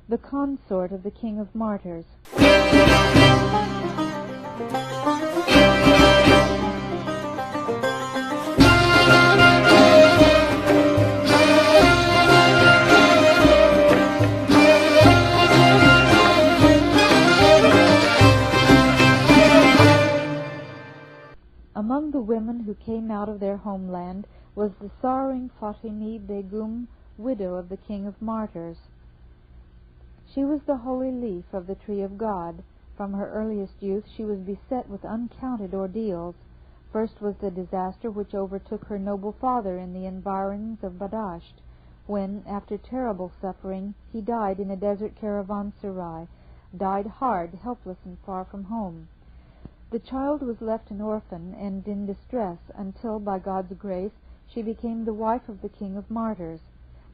the consort of the King of Martyrs. Among the women who came out of their homeland was the sorrowing Fatimi Begum, widow of the King of Martyrs. She was the holy leaf of the tree of God. From her earliest youth she was beset with uncounted ordeals. First was the disaster which overtook her noble father in the environs of Badasht, when, after terrible suffering, he died in a desert caravanserai, died hard, helpless, and far from home. The child was left an orphan and in distress until, by God's grace, she became the wife of the King of Martyrs.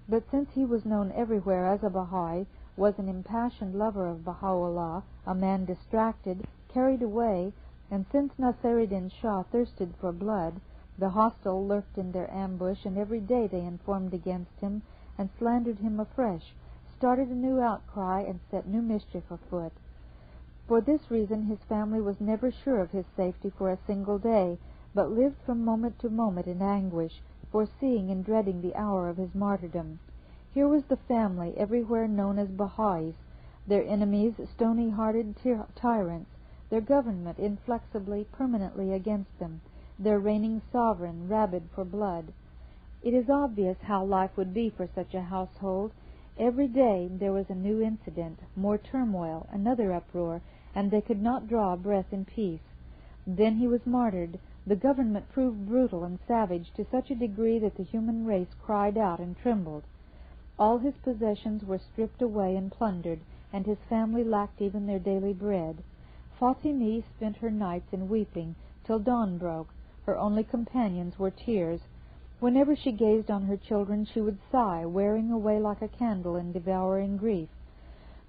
But since he was known everywhere as a Baha'I, was an impassioned lover of Baha'u'llah, a man distracted, carried away, and since Nasiruddin Shah thirsted for blood, the hostile lurked in their ambush, and every day they informed against him and slandered him afresh, started a new outcry, and set new mischief afoot. For this reason his family was never sure of his safety for a single day, but lived from moment to moment in anguish, foreseeing and dreading the hour of his martyrdom. Here was the family everywhere known as Baha'is, their enemies stony-hearted tyrants, their government inflexibly, permanently against them, their reigning sovereign rabid for blood. It is obvious how life would be for such a household. Every day there was a new incident, more turmoil, another uproar, and they could not draw a breath in peace. Then he was martyred. The government proved brutal and savage to such a degree that the human race cried out and trembled. All his possessions were stripped away and plundered, and his family lacked even their daily bread. Fatimi spent her nights in weeping till dawn broke. Her only companions were tears. Whenever she gazed on her children she would sigh, wearing away like a candle in devouring grief.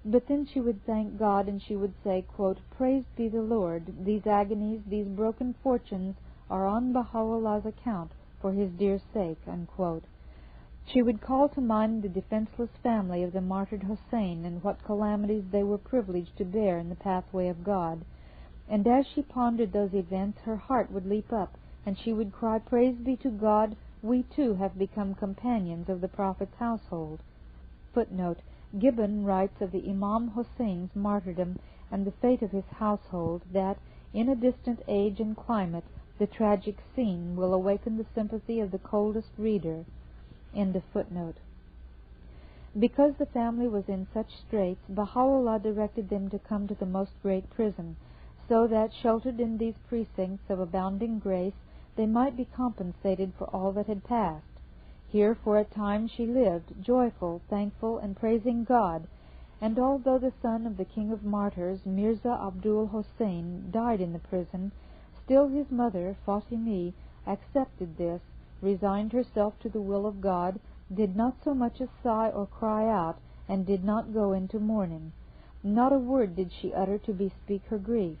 But then she would thank God, and she would say, quote, "Praised be the Lord, these agonies, these broken fortunes are on Baha'u'llah's account, for his dear sake," unquote. She would call to mind the defenseless family of the martyred Hussein, and what calamities they were privileged to bear in the pathway of God. And as she pondered those events, her heart would leap up, and she would cry, "Praise be to God, we too have become companions of the Prophet's household." Footnote: Gibbon writes of the Imam Hussein's martyrdom and the fate of his household that, in a distant age and climate, the tragic scene will awaken the sympathy of the coldest reader. End of footnote. Because the family was in such straits, Baha'u'llah directed them to come to the most great prison, so that, sheltered in these precincts of abounding grace, they might be compensated for all that had passed. Here for a time she lived, joyful, thankful, and praising God, and although the son of the King of Martyrs, Mirza Abdul-Hussein, died in the prison, still his mother, Fatimi, accepted this, resigned herself to the will of God, did not so much as sigh or cry out, and did not go into mourning. Not a word did she utter to bespeak her grief.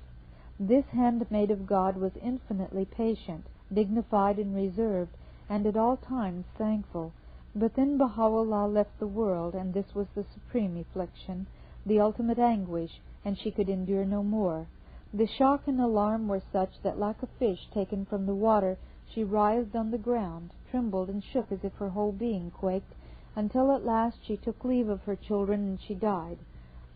This handmaid of God was infinitely patient, dignified and reserved, and at all times thankful. But then Baha'u'llah left the world, and this was the supreme affliction, the ultimate anguish, and she could endure no more. The shock and alarm were such that, like a fish taken from the water, she writhed on the ground, trembled and shook as if her whole being quaked, until at last she took leave of her children and she died.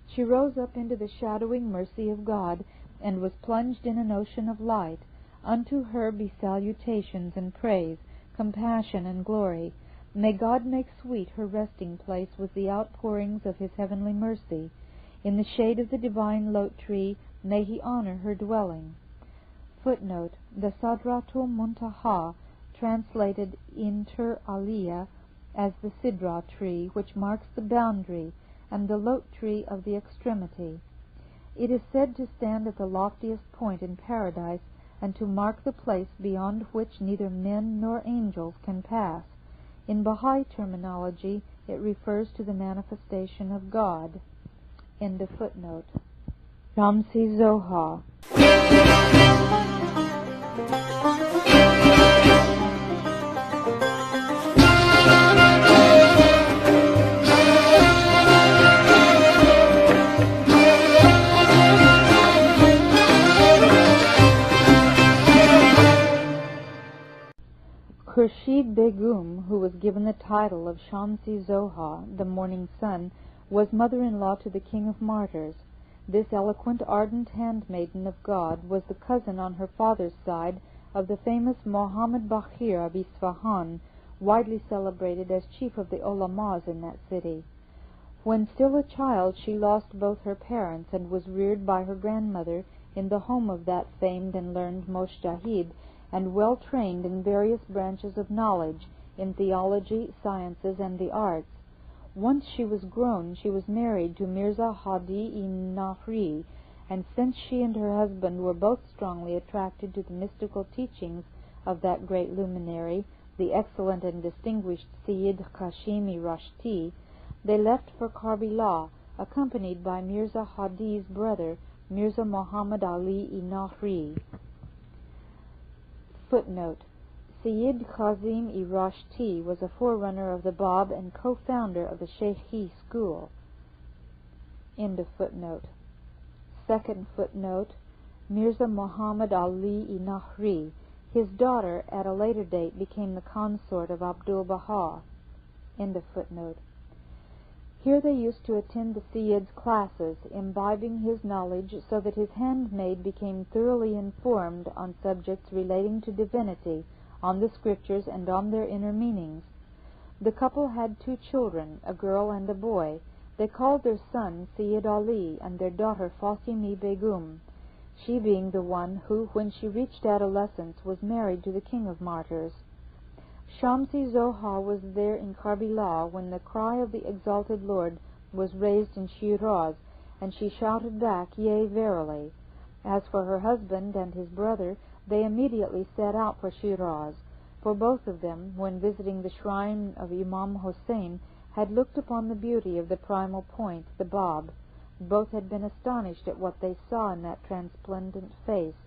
She rose up into the shadowing mercy of God, and was plunged in an ocean of light. Unto her be salutations and praise, compassion and glory. May God make sweet her resting place with the outpourings of his heavenly mercy. In the shade of the divine lote tree may he honor her dwelling. Footnote: the Sadratul Muntaha, translated inter alia as the Sidra tree, which marks the boundary, and the lote tree of the extremity. It is said to stand at the loftiest point in paradise, and to mark the place beyond which neither men nor angels can pass. In Baha'I terminology, it refers to the manifestation of God. End of footnote. Shamsu'd-Duhá. Khurshid Begum, who was given the title of Shamsu'd-Duhá, the morning sun, was mother-in-law to the King of Martyrs. This eloquent, ardent handmaiden of God was the cousin on her father's side of the famous Muhammad Baqir of Isfahan, widely celebrated as chief of the ulamas in that city. When still a child, she lost both her parents and was reared by her grandmother in the home of that famed and learned Mujtahid, and well trained in various branches of knowledge, in theology, sciences, and the arts. Once she was grown, she was married to Mirza Hadi-i-Nahri, and since she and her husband were both strongly attracted to the mystical teachings of that great luminary, the excellent and distinguished Sayyid Kashimi Rashti, they left for Karbala, accompanied by Mirza Hadi's brother, Mirza Muhammad Ali-i-Nahri. Footnote: Sayyid Kazim-i-Rashti was a forerunner of the Bab and co-founder of the Sheikhi school. End of footnote. Second footnote: Mirza Muhammad Ali-i-Nahri. His daughter, at a later date, became the consort of Abdu'l-Bahá. End of footnote. Here they used to attend the Sayyid's classes, imbibing his knowledge so that his handmaid became thoroughly informed on subjects relating to divinity, on the scriptures, and on their inner meanings. The couple had 2 children, a girl and a boy. They called their son Sayyid Ali and their daughter Fatimi Begum, she being the one who, when she reached adolescence, was married to the King of Martyrs. Shamsu'd-Duhá was there in Karbala when the cry of the exalted Lord was raised in Shiraz, and she shouted back, "Yea, verily." As for her husband and his brother, they immediately set out for Shiraz, for both of them, when visiting the shrine of Imam Hussein, had looked upon the beauty of the primal point, the Bab. Both had been astonished at what they saw in that transplendent face,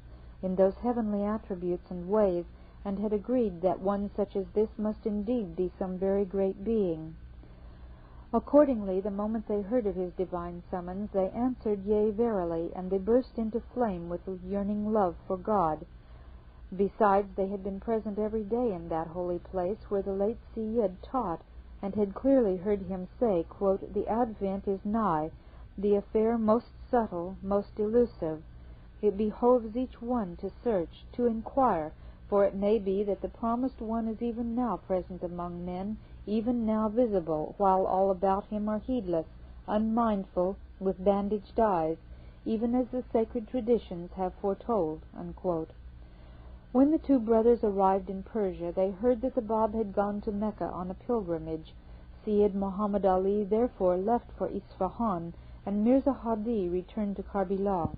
in those heavenly attributes and ways, and had agreed that one such as this must indeed be some very great being. Accordingly, the moment they heard of his divine summons, they answered, "Yea, verily," and they burst into flame with yearning love for God. Besides, they had been present every day in that holy place where the late Sayyid taught, and had clearly heard him say, quote, "The advent is nigh, the affair most subtle, most elusive. It behoves each one to search, to inquire, for it may be that the promised one is even now present among men, even now visible, while all about him are heedless, unmindful, with bandaged eyes, even as the sacred traditions have foretold." Unquote. When the 2 brothers arrived in Persia, they heard that the Bab had gone to Mecca on a pilgrimage. Sayyid Muhammad Ali therefore left for Isfahan, and Mirza Hadi returned to Karbala.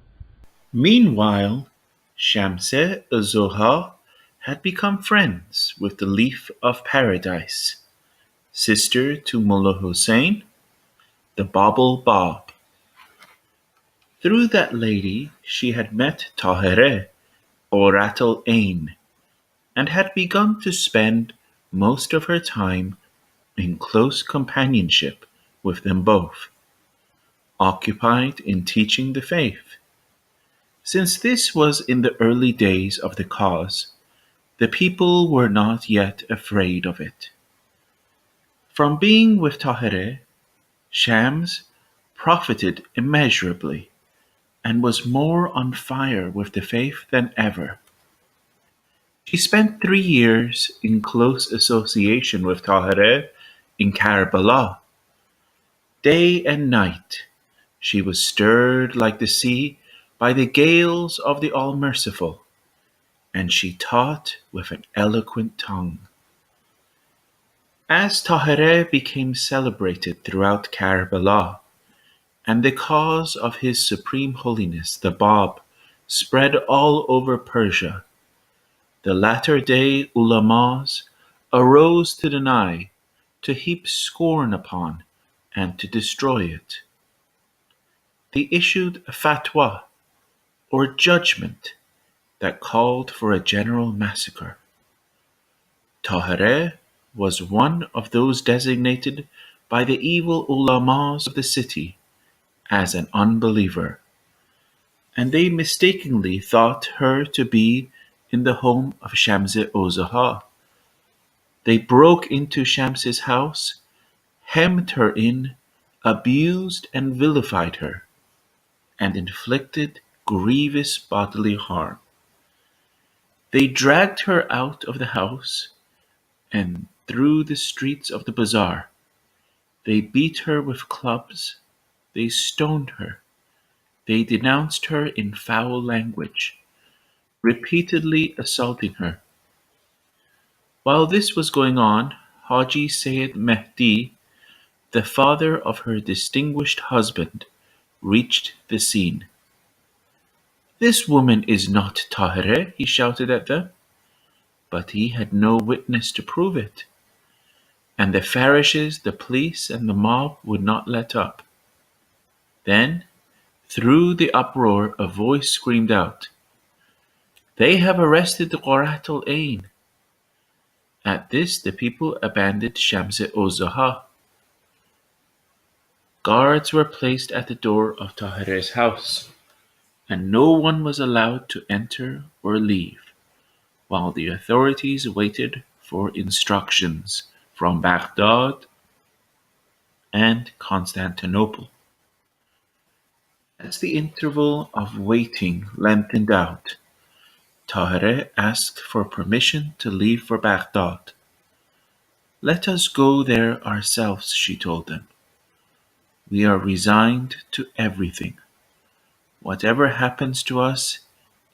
Meanwhile, Shamsu'd-Duhá had become friends with the Leaf of Paradise, sister to Mullah Hussein, the Abd'u'l-baha. Through that lady she had met Tahireh, Qurratul Ain, and had begun to spend most of her time in close companionship with them both, occupied in teaching the faith. Since this was in the early days of the cause, the people were not yet afraid of it. From being with Tahireh, Shams profited immeasurably, and was more on fire with the faith than ever. She spent 3 years in close association with Tahireh in Karbala. Day and night she was stirred like the sea by the gales of the All-Merciful, and she taught with an eloquent tongue. As Tahireh became celebrated throughout Karbala, and the cause of His Supreme Holiness the Bab spread all over Persia, the latter-day ulamas arose to deny, to heap scorn upon, and to destroy it. They issued a fatwa, or judgment, that called for a general massacre. Tahireh was one of those designated by the evil ulamas of the city as an unbeliever, and they mistakenly thought her to be in the home of Shamsu'd-Duhá. They broke into Shams's house, hemmed her in, abused and vilified her, and inflicted grievous bodily harm. They dragged her out of the house and through the streets of the bazaar. They beat her with clubs, they stoned her, they denounced her in foul language, repeatedly assaulting her. While this was going on, Haji Sayyid Mehdi, the father of her distinguished husband, reached the scene. "This woman is not Tahireh," he shouted at them, but he had no witness to prove it. And the Farishes, the police, and the mob would not let up. Then, through the uproar, a voice screamed out, "They have arrested the Qurratul Ain." At this, the people abandoned Shamsu'd-Duhá. Guards were placed at the door of Tahireh's house, and no one was allowed to enter or leave, while the authorities waited for instructions from Baghdad and Constantinople. As the interval of waiting lengthened out, Tahireh asked for permission to leave for Baghdad. "Let us go there ourselves," she told them. "We are resigned to everything. Whatever happens to us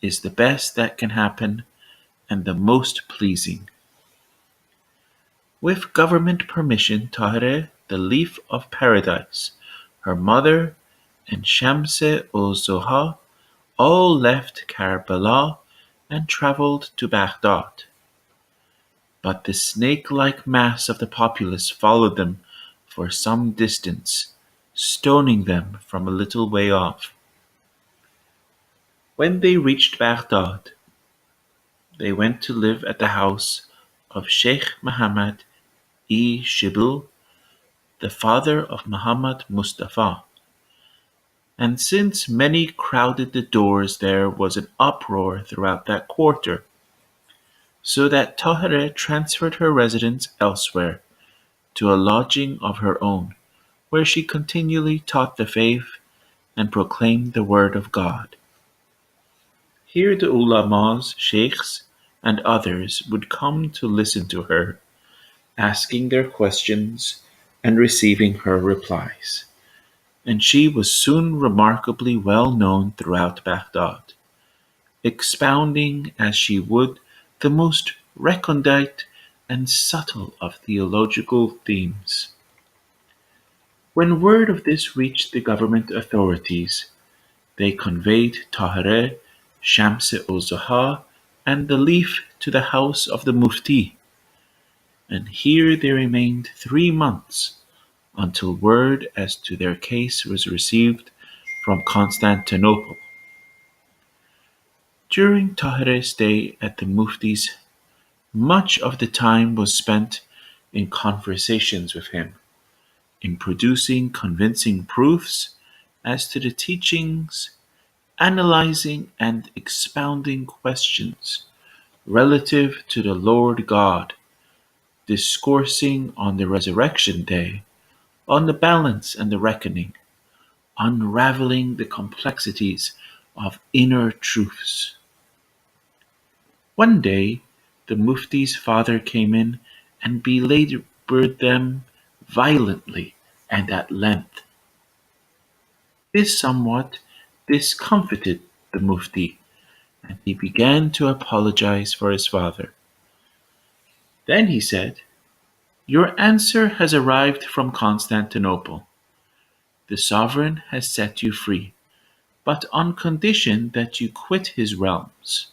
is the best that can happen and the most pleasing." With government permission, Tahireh, the Leaf of Paradise, her mother, and Shamsu'd-Duhá all left Karbala and traveled to Baghdad. But the snake-like mass of the populace followed them for some distance, stoning them from a little way off. When they reached Baghdad, they went to live at the house of Sheikh Muhammad-i-Shibli, the father of Muhammad Mustafa. And since many crowded the doors, there was an uproar throughout that quarter, so that Tahireh transferred her residence elsewhere, to a lodging of her own, where she continually taught the faith and proclaimed the word of God. Here the ulamas, sheikhs, and others would come to listen to her, asking their questions and receiving her replies. And she was soon remarkably well known throughout Baghdad, expounding as she would the most recondite and subtle of theological themes. When word of this reached the government authorities, they conveyed Tahireh, Shamsu'd-Duhá, and the Leaf to the house of the Mufti, and here they remained 3 months, until word as to their case was received from Constantinople. During Tahireh's stay at the Mufti's, much of the time was spent in conversations with him, in producing convincing proofs as to the teachings, analyzing and expounding questions relative to the Lord God, discoursing on the resurrection day, on the balance and the reckoning, unraveling the complexities of inner truths. One day, the Mufti's father came in and belabored them violently and at length. This somewhat discomfited the Mufti, and he began to apologize for his father. Then he said, "Your answer has arrived from Constantinople. The sovereign has set you free, but on condition that you quit his realms."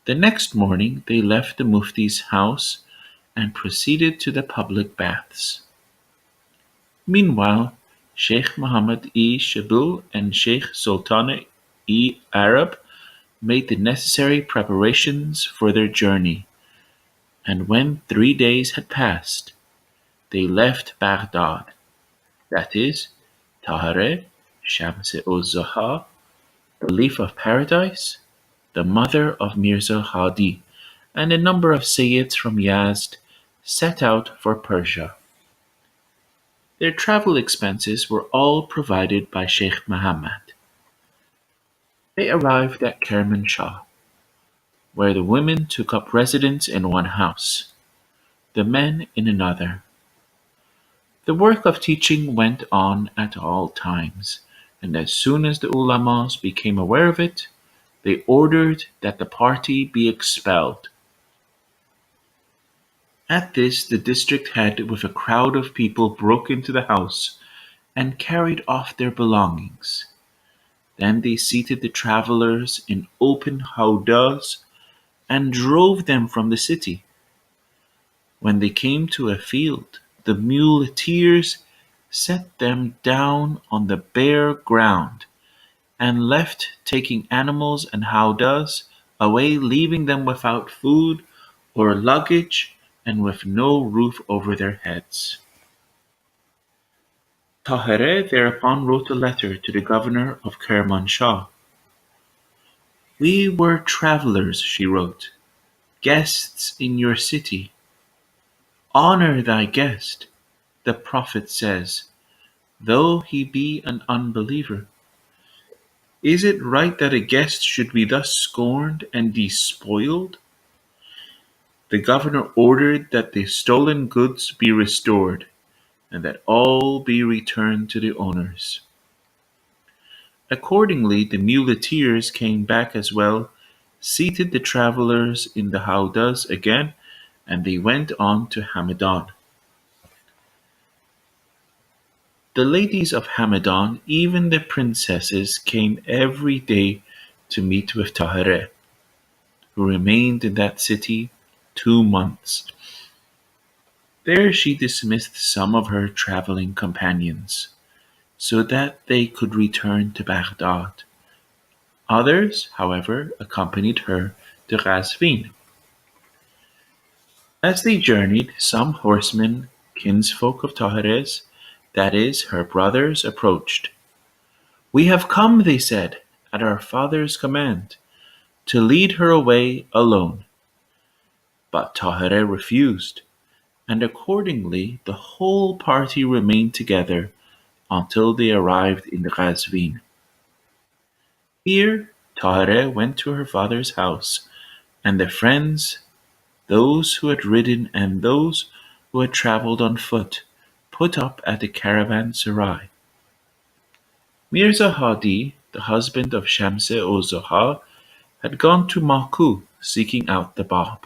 The next morning they left the Mufti's house and proceeded to the public baths. Meanwhile, Sheikh Muhammad-i-Shibli and Sheikh Sultana-i-Arab made the necessary preparations for their journey, and when 3 days had passed, they left Baghdad, that is, Tahireh, Shamsu'd-Duhá, the Leaf of Paradise, the mother of Mirza Hadi, and a number of Sayyids from Yazd set out for Persia. Their travel expenses were all provided by Sheikh Muhammad. They arrived at Kermanshah, where the women took up residence in one house, the men in another. The work of teaching went on at all times, and as soon as the ulamas became aware of it, they ordered that the party be expelled. At this the district head with a crowd of people broke into the house and carried off their belongings. Then they seated the travelers in open howdahs and drove them from the city. When they came to a field, the muleteers set them down on the bare ground and left, taking animals and howdahs away, leaving them without food or luggage and with no roof over their heads. Tahireh thereupon wrote a letter to the governor of Kermanshah. "We were travelers," she wrote, "guests in your city. Honor thy guest, the Prophet says, though he be an unbeliever. Is it right that a guest should be thus scorned and despoiled?" The governor ordered that the stolen goods be restored, and that all be returned to the owners. Accordingly, the muleteers came back as well, seated the travelers in the howdahs again, and they went on to Hamadan. The ladies of Hamadan, even the princesses, came every day to meet with Tahireh, who remained in that city 2 months. There she dismissed some of her traveling companions, so that they could return to Baghdad. Others, however, accompanied her to Ghazvin. As they journeyed, some horsemen, kinsfolk of Tahireh's, that is, her brothers, approached. "We have come," they said, "at our father's command, to lead her away alone." But Tahireh refused, and accordingly the whole party remained together until they arrived in Ghazvin. Here Tahireh went to her father's house, and their friends, those who had ridden and those who had travelled on foot, put up at the caravanserai. Mirza Hadi, the husband of Shamsu'd-Duhá, had gone to Maku seeking out the Bab.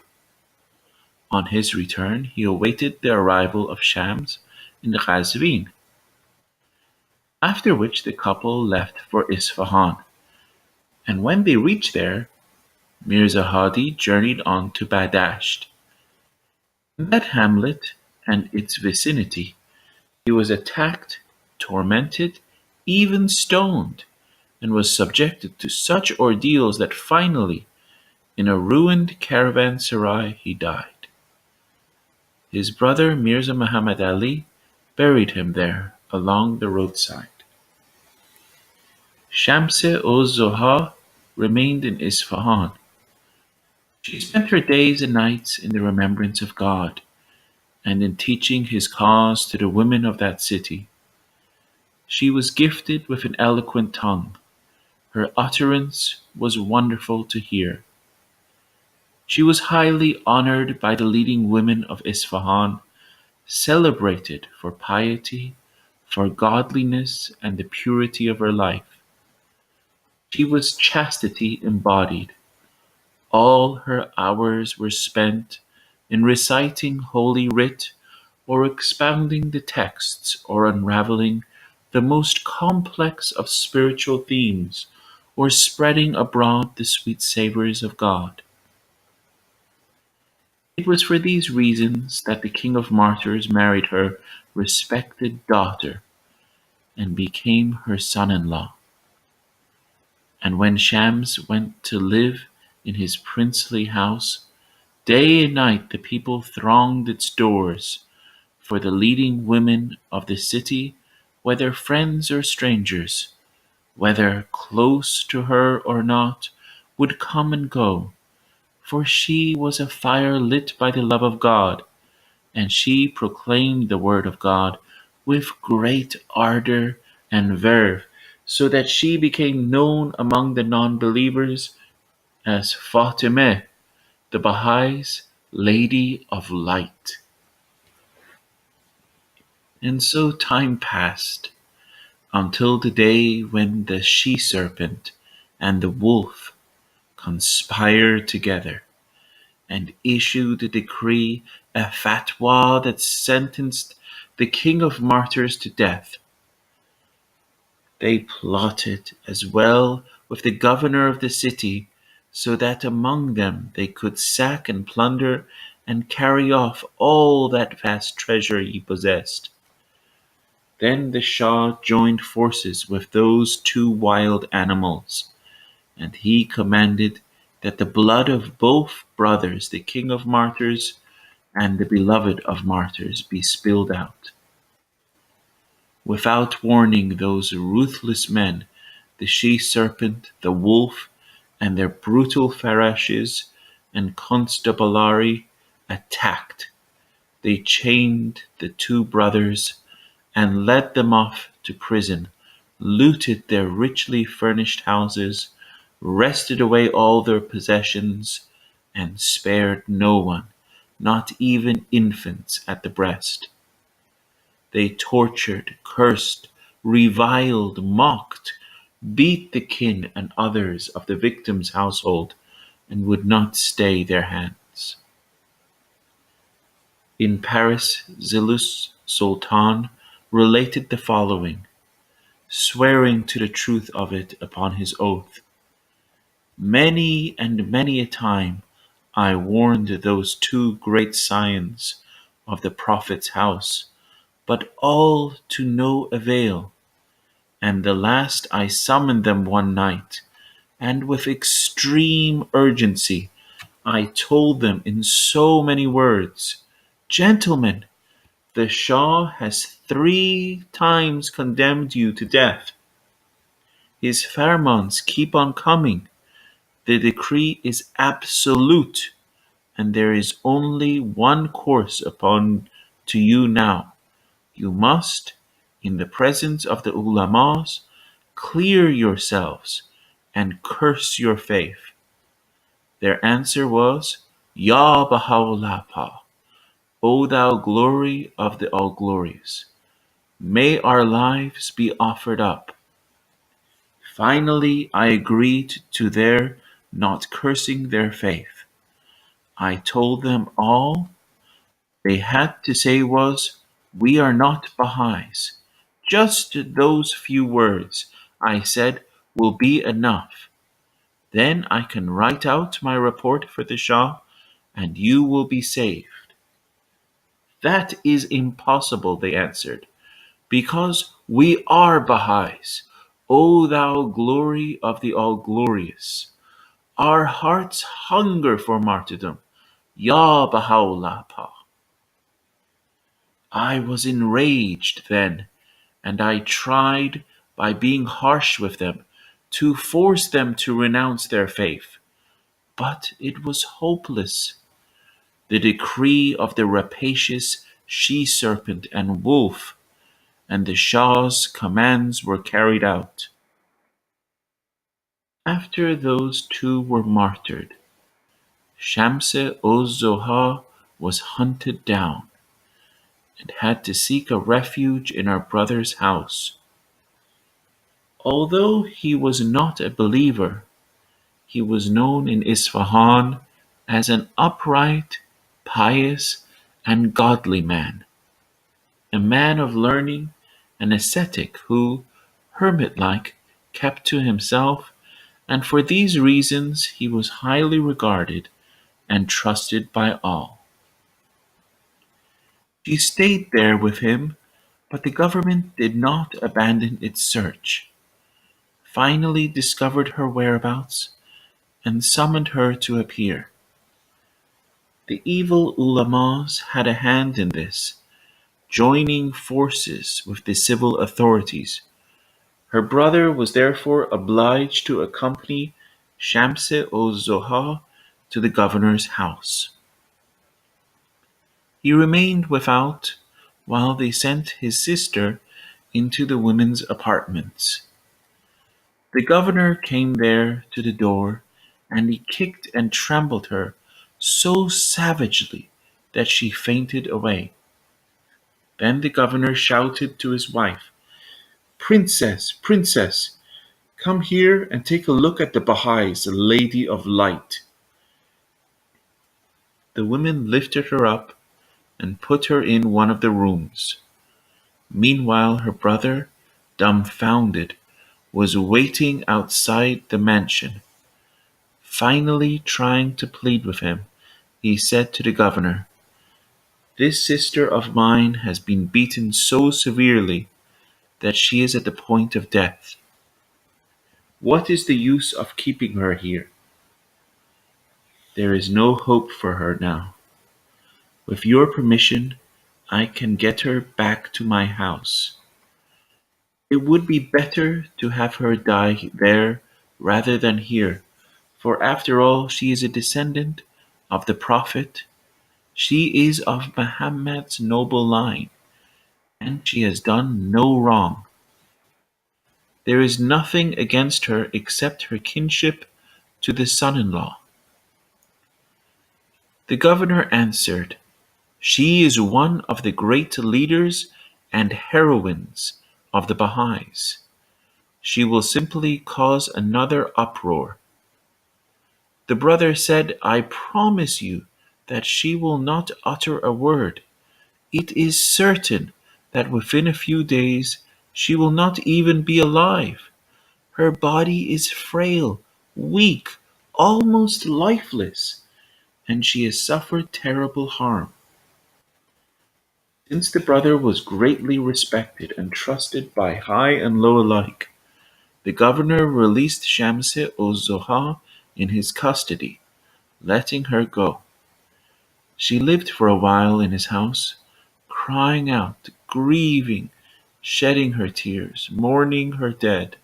On his return he awaited the arrival of Shams in Ghazvin, after which the couple left for Isfahan, and when they reached there, Mirza Hadi journeyed on to Badasht. In that hamlet and its vicinity he was attacked, tormented, even stoned, and was subjected to such ordeals that finally, in a ruined caravanserai, he died. His brother Mirza Muhammad Ali buried him there along the roadside. Shamsu'd-Duhá remained in Isfahan. She spent her days and nights in the remembrance of God and in teaching His cause to the women of that city. She was gifted with an eloquent tongue. Her utterance was wonderful to hear. She was highly honored by the leading women of Isfahan, celebrated for piety, for godliness, and the purity of her life. She was chastity embodied. All her hours were spent in reciting Holy Writ, or expounding the texts, or unraveling the most complex of spiritual themes, or spreading abroad the sweet savours of God. It was for these reasons that the King of Martyrs married her respected daughter and became her son-in-law. And when Shams went to live in his princely house, day and night the people thronged its doors, for the leading women of the city, whether friends or strangers, whether close to her or not, would come and go, for she was a fire lit by the love of God, and she proclaimed the word of God with great ardor and verve, so that she became known among the non-believers as Fatimeh, the Baha'is Lady of Light. And so time passed until the day when the she-serpent and the wolf conspired together and issued a decree, a fatwa that sentenced the King of Martyrs to death. They plotted as well with the governor of the city, so that among them they could sack and plunder and carry off all that vast treasure he possessed. Then the Shah joined forces with those two wild animals, and he commanded that the blood of both brothers, the King of Martyrs and the beloved of martyrs, be spilled out. Without warning, those ruthless men, the she-serpent, the wolf, and their brutal Farashes and constabulary, attacked. They chained the two brothers and led them off to prison, looted their richly furnished houses, wrested away all their possessions, and spared no one, not even infants at the breast. They tortured, cursed, reviled, mocked, beat the kin and others of the victim's household, and would not stay their hands. In Paris, Zilus Sultan related the following, swearing to the truth of it upon his oath. Many and many a time I warned those two great scions of the Prophet's house, but all to no avail. And the last I summoned them one night, and with extreme urgency I told them in so many words, Gentlemen, the Shah has 3 times condemned you to death. His farmans keep on coming. The decree is absolute, and there is only one course upon to you now. You must, in the presence of the ulamas, clear yourselves and curse your faith. Their answer was, Ya Baha'u'l-baha, O thou glory of the all-glorious, may our lives be offered up. Finally, I agreed to their not cursing their faith. I told them all they had to say was, We are not Baha'is. Just those few words, I said, will be enough. Then I can write out my report for the Shah, and you will be saved. That is impossible, they answered, because we are Baha'is, O thou glory of the all-glorious. Our hearts hunger for martyrdom, Ya Baha'u'l-baha. I was enraged then, and I tried, by being harsh with them, to force them to renounce their faith. But it was hopeless. The decree of the rapacious she-serpent and wolf and the Shah's commands were carried out. After those two were martyred, Shamsu'd-Duhá was hunted down and had to seek a refuge in our brother's house. Although he was not a believer, he was known in Isfahan as an upright, pious, and godly man, a man of learning, an ascetic who, hermit-like, kept to himself, and for these reasons he was highly regarded and trusted by all. She stayed there with him, but the government did not abandon its search, finally discovered her whereabouts, and summoned her to appear. The evil ulamas had a hand in this, joining forces with the civil authorities. Her brother was therefore obliged to accompany Shamsu'd-Duhá to the governor's house. He remained without while they sent his sister into the women's apartments. The governor came there to the door, and he kicked and trampled her so savagely that she fainted away. Then the governor shouted to his wife, "Princess, princess, come here and take a look at the Baha'is, the Lady of Light." The women lifted her up and put her in one of the rooms. Meanwhile her brother, dumbfounded, was waiting outside the mansion. Finally trying to plead with him, he said to the governor, "This sister of mine has been beaten so severely that she is at the point of death. What is the use of keeping her here? There is no hope for her now. With your permission, I can get her back to my house. It would be better to have her die there rather than here, for after all she is a descendant of the Prophet. She is of Muhammad's noble line, and she has done no wrong. There is nothing against her except her kinship to the son-in-law." The governor answered, "She is one of the great leaders and heroines of the Baha'is. She will simply cause another uproar." The brother said, "I promise you that she will not utter a word. It is certain that within a few days she will not even be alive. Her body is frail, weak, almost lifeless, and she has suffered terrible harm." Since the brother was greatly respected and trusted by high and low alike, the governor released Shamsu'd-Duhá in his custody, letting her go. She lived for a while in his house, crying out, grieving, shedding her tears, mourning her dead.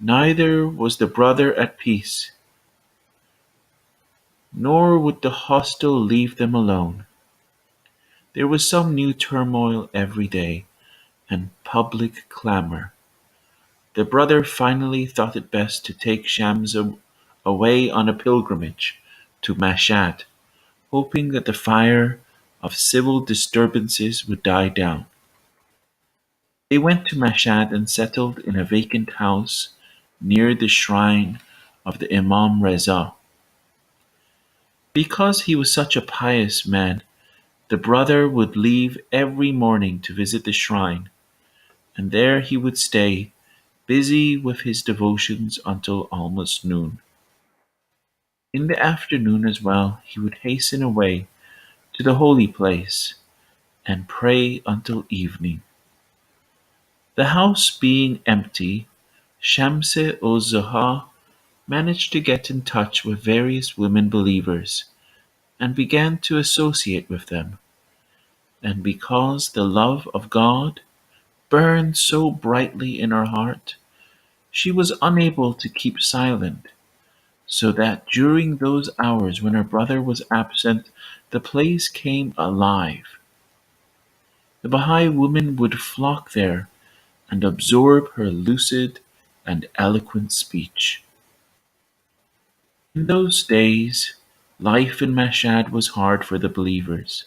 Neither was the brother at peace, nor would the hostel leave them alone. There was some new turmoil every day, and public clamor. The brother finally thought it best to take Shamsa away on a pilgrimage to Mashhad, hoping that the fire of civil disturbances would die down. They went to Mashhad and settled in a vacant house near the shrine of the Imam Reza. Because he was such a pious man, the brother would leave every morning to visit the shrine, and there he would stay, busy with his devotions until almost noon. In the afternoon as well he would hasten away to the holy place and pray until evening. The house being empty, Shamsu'd-Duhá managed to get in touch with various women believers and began to associate with them. And because the love of God burned so brightly in her heart, she was unable to keep silent, so that during those hours when her brother was absent, the place came alive. The Baha'i women would flock there and absorb her lucid and eloquent speech. In those days, life in Mashhad was hard for the believers,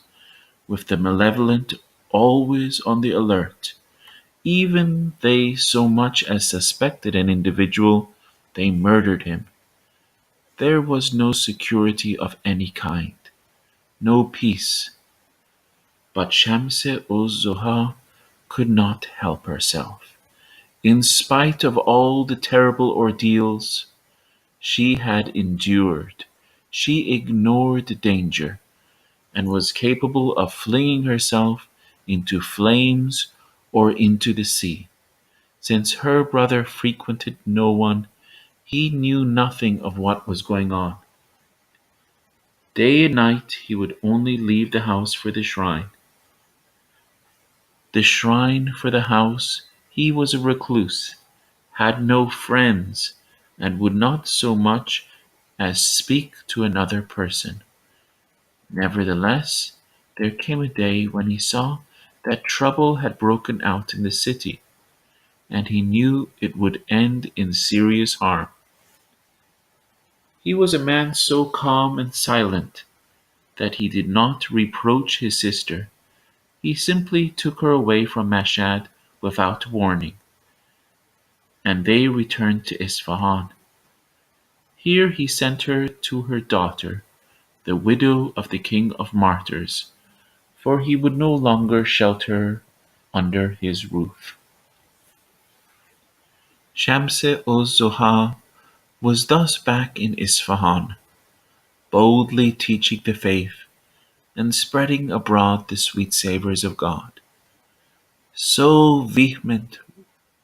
with the malevolent always on the alert. Even they so much as suspected an individual, they murdered him. There was no security of any kind, no peace. But Shamsu'd-Duhá could not help herself. In spite of all the terrible ordeals she had endured, she ignored the danger and was capable of flinging herself into flames or into the sea. Since her brother frequented no one, he knew nothing of what was going on. Day and night he would only leave the house for the shrine. The shrine for the house, he was a recluse, had no friends, and would not so much as speak to another person. Nevertheless, there came a day when he saw that trouble had broken out in the city, and he knew it would end in serious harm. He was a man so calm and silent that he did not reproach his sister. He simply took her away from Mashhad without warning, and they returned to Isfahan. Here he sent her to her daughter, the widow of the King of Martyrs, for he would no longer shelter her under his roof. Shamsu'd-Duhá was thus back in Isfahan, boldly teaching the faith and spreading abroad the sweet savours of God. So vehement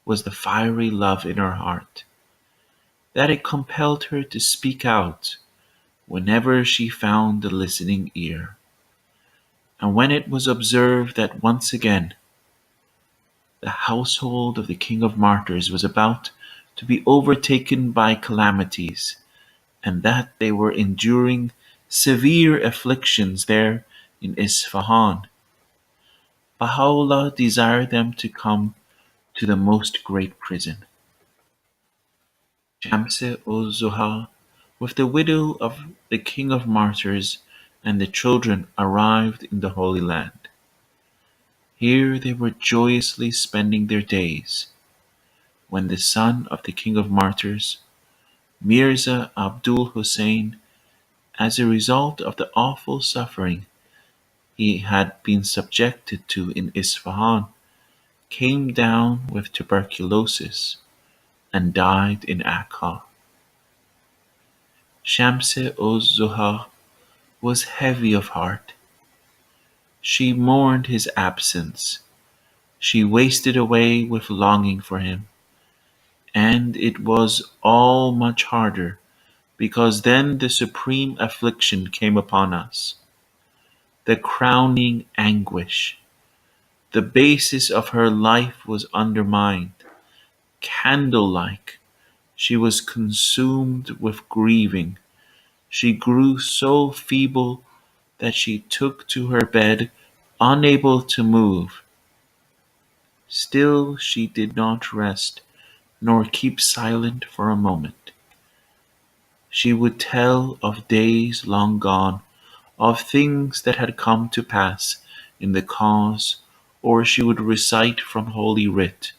was the fiery love in her heart that it compelled her to speak out whenever she found a listening ear. And when it was observed that once again the household of the King of Martyrs was about to be overtaken by calamities, and that they were enduring severe afflictions there in Isfahan, Baha'u'llah desired them to come to the most great prison. Shamsu'd-Duhá, with the widow of the King of Martyrs and the children, arrived in the Holy Land. Here they were joyously spending their days, when the son of the King of Martyrs, Mirza Abdul-Hussein, as a result of the awful suffering he had been subjected to in Isfahan, came down with tuberculosis and died in Akka. Shamsu'd-Duhá was heavy of heart. She mourned his absence. She wasted away with longing for him. And it was all much harder, because then the supreme affliction came upon us, the crowning anguish. The basis of her life was undermined. Candle-like, she was consumed with grieving. She grew so feeble that she took to her bed, unable to move. Still she did not rest, nor keep silent for a moment. She would tell of days long gone, of things that had come to pass in the cause, or she would recite from Holy Writ,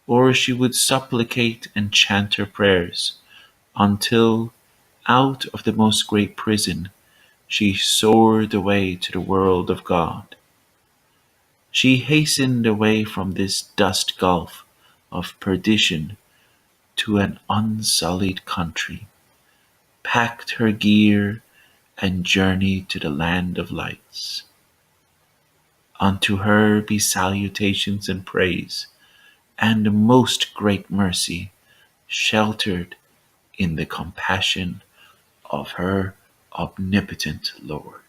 or she would supplicate and chant her prayers, until, out of the most great prison, she soared away to the world of God. She hastened away from this dust gulf of perdition to an unsullied country, packed her gear, and journeyed to the land of lights. Unto her be salutations and praise, and most great mercy, sheltered in the compassion of her omnipotent Lord.